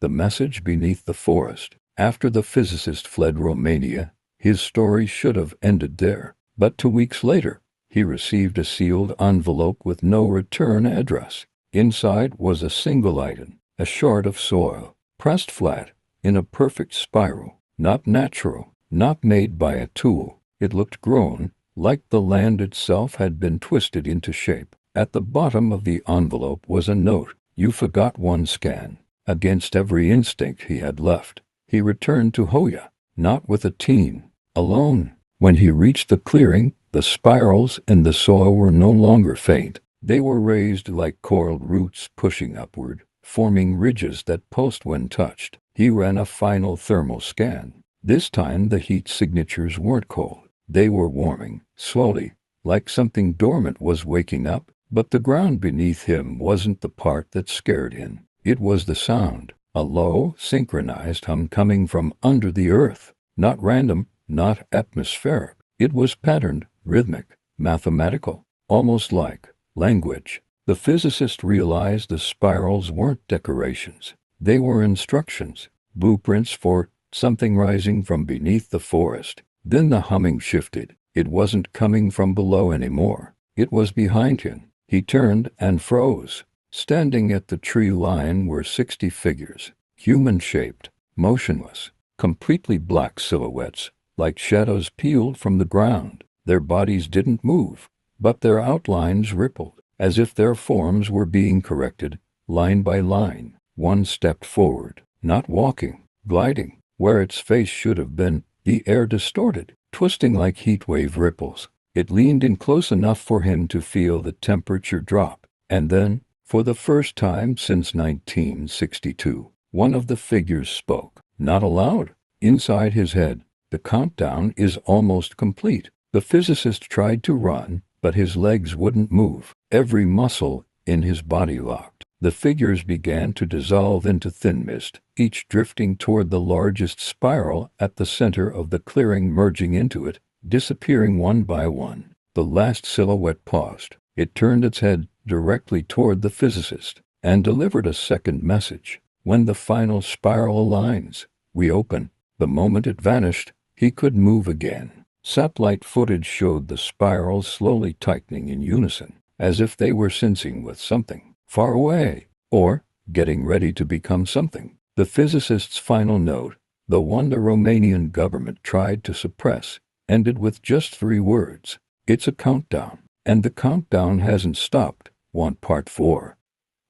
The message beneath the forest. After the physicist fled Romania, his story should have ended there. But 2 weeks later, he received a sealed envelope with no return address. Inside was a single item, a shard of soil, pressed flat, in a perfect spiral. Not natural, not made by a tool. It looked grown, like the land itself had been twisted into shape. At the bottom of the envelope was a note. You forgot one scan. Against every instinct he had left, he returned to Hoia, not with a team, alone. When he reached the clearing, the spirals in the soil were no longer faint. They were raised like coiled roots pushing upward, forming ridges that pulsed when touched. He ran a final thermal scan. This time the heat signatures weren't cold. They were warming, slowly, like something dormant was waking up. But the ground beneath him wasn't the part that scared him. It was the sound, a low, synchronized hum coming from under the earth. Not random, not atmospheric. It was patterned, rhythmic, mathematical, almost like language. The physicist realized the spirals weren't decorations. They were instructions, blueprints for something rising from beneath the forest. Then the humming shifted. It wasn't coming from below anymore. It was behind him. He turned and froze. Standing at the tree line were 60 figures, human-shaped, motionless, completely black silhouettes, like shadows peeled from the ground. Their bodies didn't move, but their outlines rippled, as if their forms were being corrected, line by line. One stepped forward, not walking, gliding, where its face should have been, the air distorted, twisting like heatwave ripples. It leaned in close enough for him to feel the temperature drop. And then, for the first time since 1962, one of the figures spoke. Not aloud. Inside his head, the countdown is almost complete. The physicist tried to run, but his legs wouldn't move. Every muscle in his body locked. The figures began to dissolve into thin mist, each drifting toward the largest spiral at the center of the clearing, merging into it, disappearing one by one. The last silhouette paused. It turned its head directly toward the physicist and delivered a second message. When the final spiral aligns, we open. The moment it vanished, he could move again. Satellite footage showed the spirals slowly tightening in unison, as if they were sensing with something far away, or getting ready to become something. The physicist's final note, the one the Romanian government tried to suppress, ended with just 3 words. It's a countdown. And the countdown hasn't stopped. Want part 4?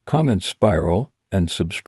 Comment, spiral, and subscribe.